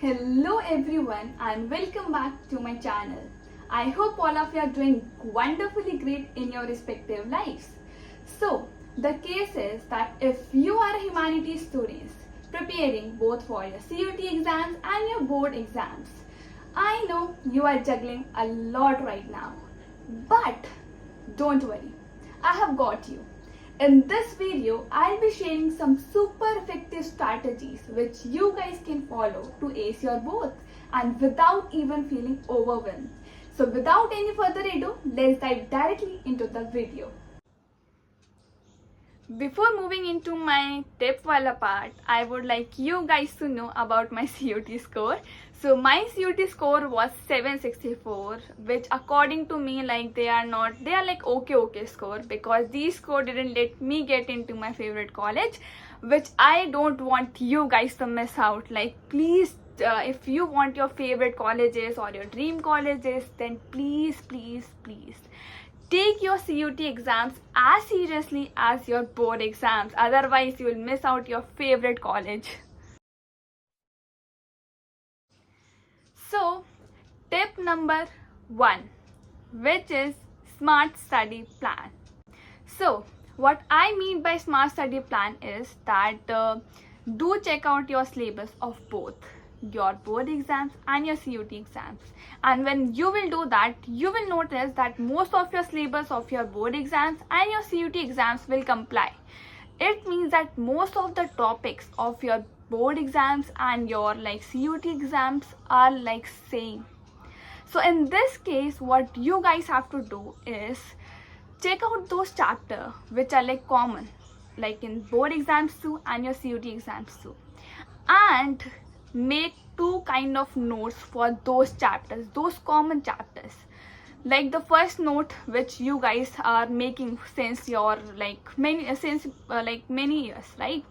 Hello everyone and welcome back to my channel. I hope all of you are doing wonderfully great in your respective lives. So, the case is that if you are a humanities students preparing both for your CUT exams and your board exams, I know you are juggling a lot right now. But don't worry, I have got you. In this video, I'll be sharing some super effective strategies which you guys can follow to ace your both and without even feeling overwhelmed. So without any further ado, let's dive directly into the video. Before moving into my tip wala part, I would like you guys to know about my CUT score. So my CUT score was 764, which according to me they are like okay score, because these score didn't let me get into my favorite college, which I don't want you guys to miss out. Like please, if you want your favorite colleges or your dream colleges, then please take your CUT exams as seriously as your board exams. Otherwise, you will miss out your favorite college. So, tip number 1, which is smart study plan. So, what I mean by smart study plan is that do check out your syllabus of both your board exams and your CUT exams, and when you will do that, you will notice that most of your syllabus of your board exams and your CUT exams will comply. It means that most of the topics of your board exams and your CUT exams are same. So in this case, what you guys have to do is check out those chapters which are common, in board exams too and your CUT exams too, and make 2 kind of notes for those chapters, those common chapters. The first note which you guys are making since your many years, right?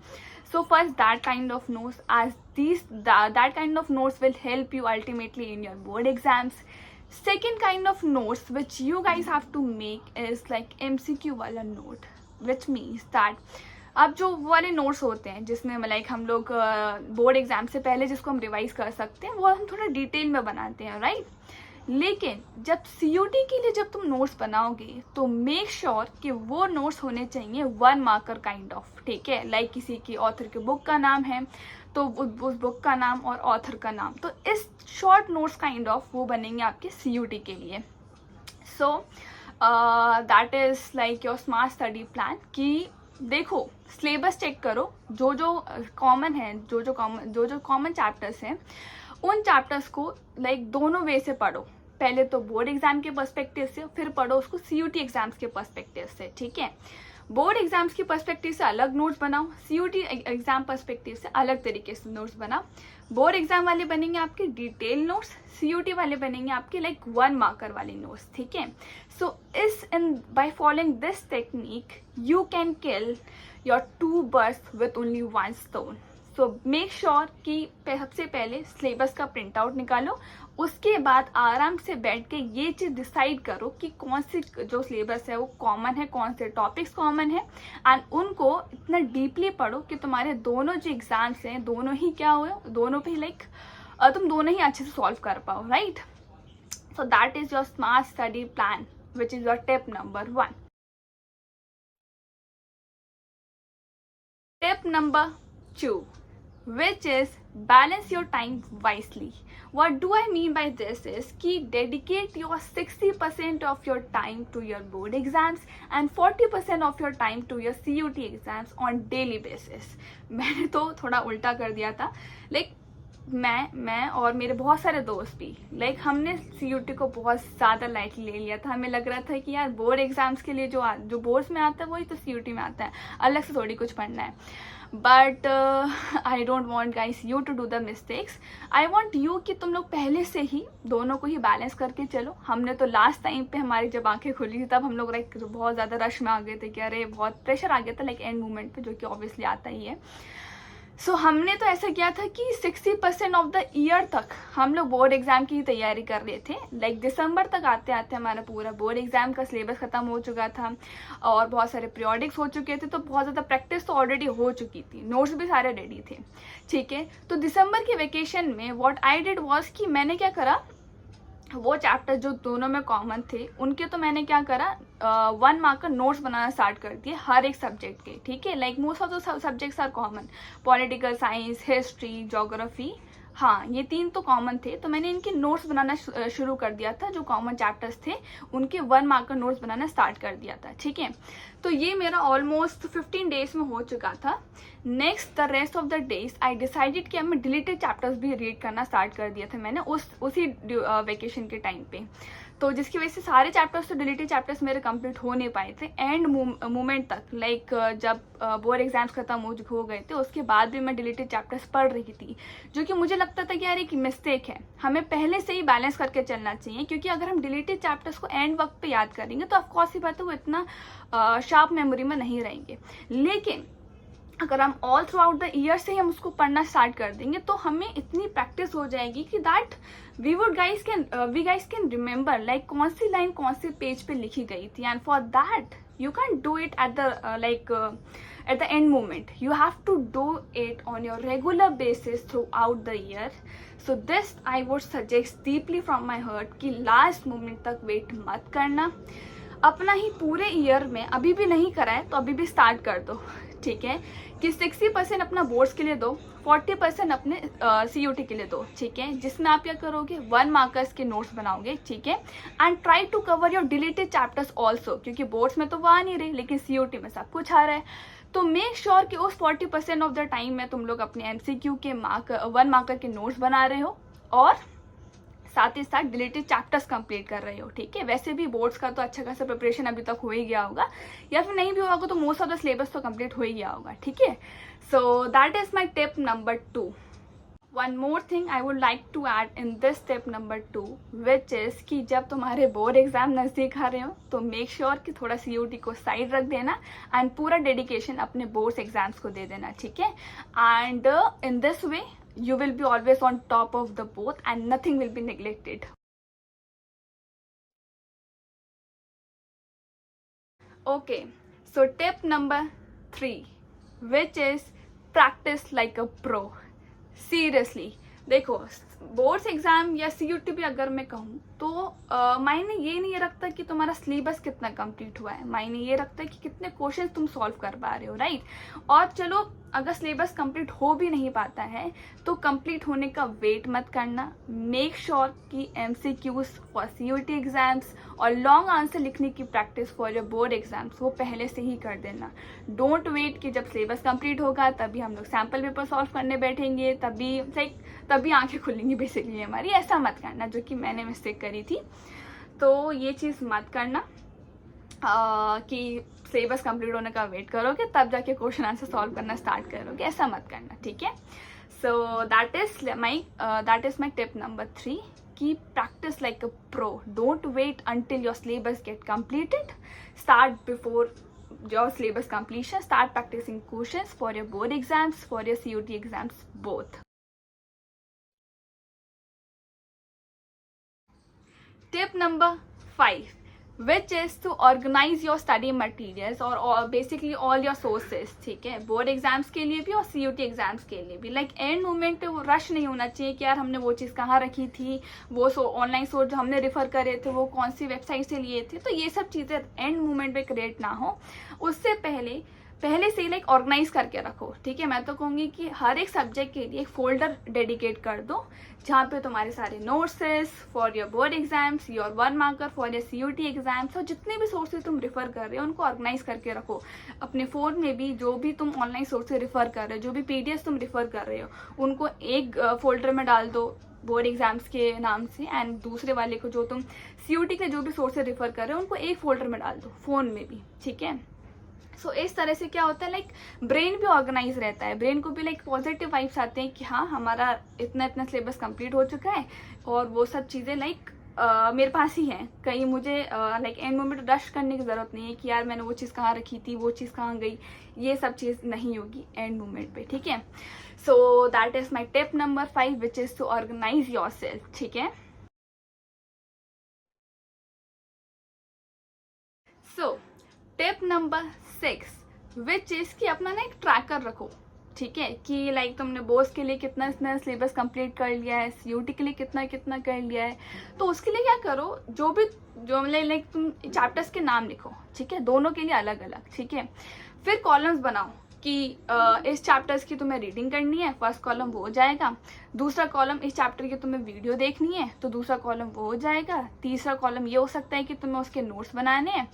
So first that kind of notes, as that kind of notes will help you ultimately in your board exams. Second kind of notes which you guys have to make is MCQ wala note, which means that अब जो वो वाले notes होते हैं जिसमें हम लोग board exam से पहले जिसको हम रिवाइज कर सकते हैं, वो हम थोड़ा डिटेल में बनाते हैं, राइट? लेकिन जब CUT के लिए जब तुम नोट्स बनाओगे तो मेक श्योर कि वो नोट्स होने चाहिए 1 मार्कर काइंड ऑफ, ठीक है? किसी की ऑथर के बुक का नाम है तो उस बुक का नाम और ऑथर का नाम, तो इस शॉर्ट नोट्स काइंड ऑफ वो बनेंगे आपके CUT के लिए. सो that is your smart study plan. कि देखो, सिलेबस चेक करो, जो कॉमन है, जो कॉमन चैप्टर्स हैं, उन चैप्टर्स को दोनों वे से पढ़ो. पहले तो बोर्ड एग्जाम के पर्सपेक्टिव से, फिर पढ़ो उसको CUT एग्जाम्स के पर्सपेक्टिव से, ठीक है? बोर्ड एग्जाम्स की पर्सपेक्टिव से अलग नोट्स बनाओ, CUT एग्जाम पर्सपेक्टिव से अलग तरीके से नोट्स बनाओ. बोर्ड एग्जाम वाले बनेंगे आपके डिटेल नोट्स, CUT वाले बनेंगे आपके 1 मार्कर वाले नोट्स, ठीक है? So by following this technique you can kill your 2 birds with only 1 stone. So make sure कि सबसे पहले सिलेबस का प्रिंट आउट निकालो, उसके बाद आराम से बैठ के ये चीज़ डिसाइड करो कि कौन सी जो सिलेबस है वो कॉमन है, कौन से टॉपिक्स कॉमन है, एंड उनको इतना डीपली पढ़ो कि तुम्हारे दोनों जो एग्जाम्स हैं दोनों ही क्या हुए, दोनों पे तुम दोनों ही अच्छे से सॉल्व कर पाओ, right? So that is your smart study plan, which is your tip number 1. Tip number 2, which is balance your time wisely. What do I mean by this is कि dedicate your 60% of your time to your board exams and 40% of your time to your CUT exams on daily basis. मैंने तो थोड़ा उल्टा कर दिया था. मैं और मेरे बहुत सारे दोस्त भी हमने CUT को बहुत ज़्यादा लाइटली ले लिया था. हमें लग रहा था कि यार बोर्ड एग्जाम्स के लिए जो बोर्ड्स में आता है वही तो CUT में आता है, अलग से थोड़ी कुछ पढ़ना है. But I don't want guys you to do the mistakes. I want you कि तुम लोग पहले से ही दोनों को ही बैलेंस करके चलो. हमने तो लास्ट टाइम पे हमारी जब आंखें खुली थी तब हम लोग बहुत ज़्यादा रश में आ गए थे कि अरे बहुत प्रेशर आ गया था एंड मोमेंट पे, जो कि ऑब्वियसली आता ही है. सो हमने तो ऐसा किया था कि 60% ऑफ द ईयर तक हम लोग बोर्ड एग्जाम की तैयारी कर रहे थे। लाइक दिसंबर तक आते आते हमारा पूरा बोर्ड एग्जाम का सिलेबस खत्म हो चुका था और बहुत सारे पीरियोडिक्स हो चुके थे, तो बहुत ज़्यादा प्रैक्टिस तो ऑलरेडी हो चुकी थी, नोट्स भी सारे रेडी थे, ठीक है। तो दिसंबर के वेकेशन में व्हाट आई डिड वाज कि मैंने क्या करा, वो चैप्टर जो दोनों में कॉमन थे उनके तो मैंने क्या करा, 1 मार्क का नोट्स बनाना स्टार्ट कर दिए हर एक सब्जेक्ट के, ठीक है। Like most of the subjects are common, political science, history, geography, हाँ ये 3 तो कॉमन थे, तो मैंने इनके नोट्स बनाना शुरू कर दिया था। जो कॉमन चैप्टर्स थे उनके 1 मार्क का नोट्स बनाना स्टार्ट कर दिया था, ठीक है। तो ये मेरा ऑलमोस्ट 15 डेज में हो चुका था। Next the rest of the days I decided कि अब मैं डिलीटेड चैप्टर्स भी रीड करना स्टार्ट कर दिया था मैंने उसी वेकेशन के टाइम पे। तो जिसकी वजह से सारे चैप्टर्स तो डिलीटेड चैप्टर्स मेरे कंप्लीट हो नहीं पाए थे एंड मोमेंट तक। लाइक जब बोर्ड एग्जाम्स खत्म हो गए थे उसके बाद भी मैं डिलीटेड चैप्टर्स पढ़ रही थी, जो कि मुझे लगता था कि यार एक मिस्टेक है, हमें पहले से ही बैलेंस करके चलना चाहिए। क्योंकि अगर हम डिलीटेड चैप्टर्स को एंड वक्त पे याद करेंगे तो ऑफकोर्स ही बात है वो इतना शार्प मेमोरी में नहीं रहेंगे। लेकिन अगर हम all through out the year से ही हम उसको पढ़ना स्टार्ट कर देंगे तो हमें इतनी प्रैक्टिस हो जाएगी कि that we guys can remember like कौन सी लाइन कौन से पेज पे लिखी गई थी। And for that you can't do it at the at the end moment. You have to do it on your regular basis throughout the year. So this I would suggest deeply from my heart कि last moment तक wait मत करना। अपना ही पूरे year में अभी भी नहीं करा है तो अभी भी स्टार्ट कर दो, ठीक है। कि 60% अपना बोर्ड्स के लिए दो, 40% अपने CUT के लिए दो, ठीक है। जिसमें आप क्या करोगे 1 मार्कर्स के नोट्स बनाओगे, ठीक है। And try to cover your deleted chapters also, क्योंकि बोर्ड्स में तो वो आ नहीं रहे लेकिन CUT में सब कुछ आ रहा है। तो मेक श्योर कि उस 40% ऑफ द टाइम में तुम लोग अपने MCQ के 1 मार्कर के नोट्स बना रहे हो और साथ ही साथ डिलीटेड चैप्टर्स कंप्लीट कर रहे हो, ठीक है। वैसे भी बोर्ड्स का तो अच्छा खासा प्रिपरेशन अभी तक हो ही गया होगा, या फिर नहीं भी होगा तो मोस्ट ऑफ द सिलेबस तो कंप्लीट हो ही गया होगा, ठीक है। So that is my tip number 2। One more thing I would like to add in this tip number 2 which is कि जब तुम्हारे बोर्ड एग्जाम नज़दीक आ रहे हो तो मेक श्योर कि थोड़ा CUT को साइड रख देना एंड पूरा डेडिकेशन अपने बोर्ड्स एग्जाम्स को दे देना, ठीक है। And in this way you will be always on top of the both and nothing will be neglected. Okay, so tip number 3, which is practice like a pro. Seriously, देखो boards exam या CUT भी अगर मैं कहूँ तो मायने ये नहीं रखता कि तुम्हारा सिलेबस कितना कंप्लीट हुआ है, मायने ये रखता है कि कितने क्वेश्चन तुम सॉल्व कर पा रहे हो, राइट। और चलो अगर सिलेबस कंप्लीट हो भी नहीं पाता है तो कंप्लीट होने का वेट मत करना। मेक श्योर कि MCQs फॉर CUT एग्जाम्स और लॉन्ग आंसर लिखने की practice for your board exams वो पहले से ही कर देना। डोंट वेट कि जब सिलेबस कंप्लीट होगा तभी हम लोग सैम्पल पेपर सॉल्व करने बैठेंगे, तभी आंखें खुलेंगी बेसिकली हमारी। ऐसा मत करना, जो कि मैंने मिस्टेक करी थी। तो ये चीज़ मत करना कि सिलेबस कंप्लीट होने का वेट करोगे तब जाके क्वेश्चन आंसर सॉल्व करना स्टार्ट करोगे, ऐसा मत करना, ठीक है। So that is my tip number 3 कि practice like a pro. Don't wait until your syllabus get completed, start before your syllabus completion. Start practicing questions for your board exams, for your CUT exams, both. Tip number 5, which is to organize your study materials or basically all your sources, ठीक है। Board exams के लिए भी और CUT exams के लिए भी। Like end moment पे वो रश नहीं होना चाहिए कि यार हमने वो चीज़ कहाँ रखी थी, वो ऑनलाइन सोर्स जो हमने रेफर करे थे वो कौन सी वेबसाइट से लिए थे। तो ये सब चीज़ें एंड मोमेंट पे क्रिएट ना हो, उससे पहले से लाइक ऑर्गेनाइज करके रखो, ठीक है। मैं तो कहूँगी कि हर एक सब्जेक्ट के लिए एक फोल्डर डेडिकेट कर दो जहाँ पे तुम्हारे सारे notes for your board exams, your 1 marker for your CUT exams, और जितने भी सोर्सेज तुम रेफर कर रहे हो उनको ऑर्गेनाइज करके रखो। अपने फ़ोन में भी जो भी तुम ऑनलाइन सोर्सेज रेफर कर रहे हो, जो भी PDF तुम रेफर कर रहे हो, उनको एक फोल्डर में डाल दो बोर्ड एग्जाम्स के नाम से, एंड दूसरे वाले को जो तुम CUT के जो भी सोर्सेज रेफर कर रहे हो उनको एक फोल्डर में डाल दो फ़ोन में भी, ठीक है। सो इस तरह से क्या होता है, लाइक ब्रेन भी ऑर्गेनाइज रहता है, ब्रेन को भी लाइक पॉजिटिव वाइब्स आते हैं कि हाँ हमारा इतना सिलेबस कंप्लीट हो चुका है, और वो सब चीज़ें लाइक मेरे पास ही हैं, कहीं मुझे लाइक एंड मोमेंट रश करने की ज़रूरत नहीं है कि यार मैंने वो चीज़ कहाँ रखी थी, वो चीज़ कहाँ गई, ये सब चीज़ नहीं होगी एंड मोमेंट पे, ठीक है। So that is my tip number 5 which is to organise yourself, ठीक है। So tip number 6 which is कि अपना ना एक ट्रैकर रखो, ठीक है, कि लाइक तुमने बोर्ड्स के लिए कितना इतना सिलेबस कंप्लीट कर लिया है, सीयूटी के लिए कितना कितना कर लिया है, तो उसके लिए क्या करो, जो लाइक तुम चैप्टर्स के नाम लिखो, ठीक है, दोनों के लिए अलग अलग, ठीक है। फिर कॉलम्स बनाओ कि इस चैप्टर्स की तुम्हें रीडिंग करनी है, फर्स्ट कॉलम वो हो जाएगा, दूसरा कॉलम इस चैप्टर की तुम्हें वीडियो देखनी है तो दूसरा कॉलम वो हो जाएगा, तीसरा कॉलम ये हो सकता है कि तुम्हें उसके नोट्स बनाने हैं।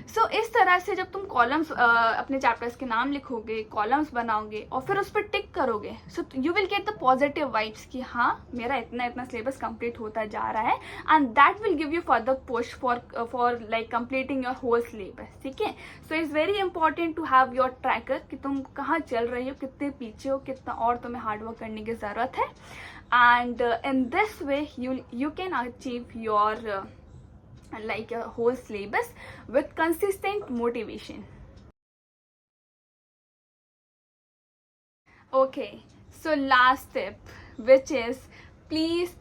सो इस तरह से जब तुम कॉलम्स अपने चैप्टर्स के नाम लिखोगे, कॉलम्स बनाओगे और फिर उस पर टिक करोगे, so you will get the positive vibes कि हाँ मेरा इतना इतना सिलेबस कंप्लीट होता जा रहा है, and that will give you further push for like completing your whole syllabus, ठीक है। So it's very important to have your tracker कि तुम कहाँ चल रही हो, कितने पीछे हो, कितना और तुम्हें हार्डवर्क करने की ज़रूरत है, and in this way you can achieve your like a whole syllabus with consistent motivation. Okay, so last tip which is please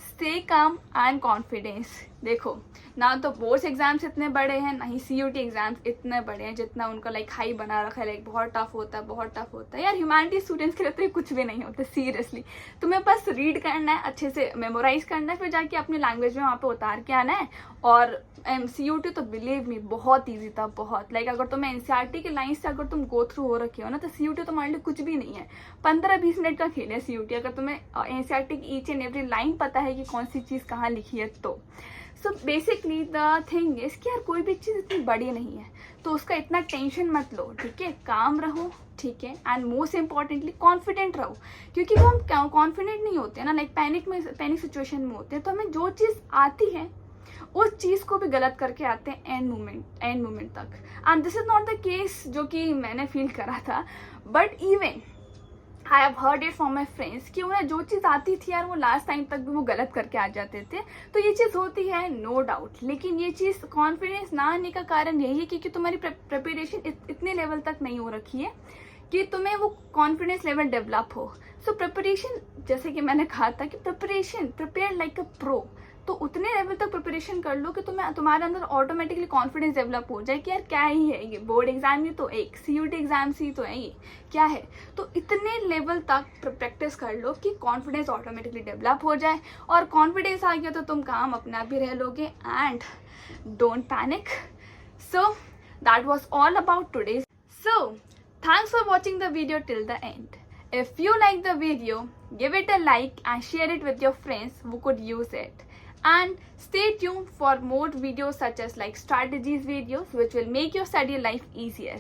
stay calm and confidence. देखो ना तो बोर्ड्स एग्जाम्स इतने बड़े हैं, ना ही सीयूटी एग्जाम्स इतने बड़े हैं जितना उनका लाइक हाई बना रखा है, लाइक बहुत टफ होता है यार। ह्यूमैनिटी स्टूडेंट्स के लिए तो ये कुछ भी नहीं होता सीरियसली। तुम्हें बस रीड करना है, अच्छे से मेमोराइज करना है, फिर जाके अपनी लैंग्वेज में वहाँ पे उतार के आना है। और सीयूटी तो बिलीव मी बहुत ईजी था, बहुत लाइक अगर तुम्हें एनसीईआरटी के लाइन से अगर तुम गो थ्रू हो रखे हो ना तो सीयूटी तुम्हारे लिए कुछ भी नहीं है। 15-20 मिनट का खेल है सीयूटी, अगर तुम्हें एनसीईआरटी की ईच एंड एवरी लाइन पता है कि कौन सी चीज़ कहाँ लिखी है तो। So basically the thing is कि यार कोई भी चीज़ इतनी बड़ी नहीं है तो उसका इतना टेंशन मत लो, ठीक है, काम रहो, ठीक है, एंड मोस्ट इंपॉर्टेंटली कॉन्फिडेंट रहो। क्योंकि जब हम कॉन्फिडेंट नहीं होते ना, लाइक पैनिक सिचुएशन में होते हैं, तो हमें जो चीज़ आती है उस चीज़ को भी गलत करके आते हैं एंड मोमेंट तक। And this is not the case जो कि मैंने फील करा था, but even I have heard it from my friends कि उन्हें जो चीज़ आती थी यार वो लास्ट टाइम तक भी वो गलत करके आ जाते थे। तो ये चीज़ होती है नो डाउट, लेकिन ये चीज़ कॉन्फिडेंस ना आने का कारण यही है क्योंकि तुम्हारी प्रिपरेशन इतने लेवल तक नहीं हो रखी है कि तुम्हें वो कॉन्फिडेंस लेवल डेवलप हो। सो प्रिपरेशन, जैसे कि मैंने कहा था कि प्रिपेयर लाइक अ प्रो, तो उतने लेवल तक प्रिपरेशन कर लो कि तुम्हारे अंदर ऑटोमेटिकली कॉन्फिडेंस डेवलप हो जाए कि यार क्या ही है ये, बोर्ड एग्जाम ही तो एक, सीयूटी एग्जाम ही तो है, ये क्या है। तो इतने लेवल तक प्रैक्टिस कर लो कि कॉन्फिडेंस ऑटोमेटिकली डेवलप हो जाए, और कॉन्फिडेंस आ गया तो तुम काम अपना भी रह लोगे। And don't panic. So that was all about today. So thanks for watching the video till the end. If you like the video, give it a like and share it with your friends who could use it. And stay tuned for more videos such as like strategies videos which will make your study life easier.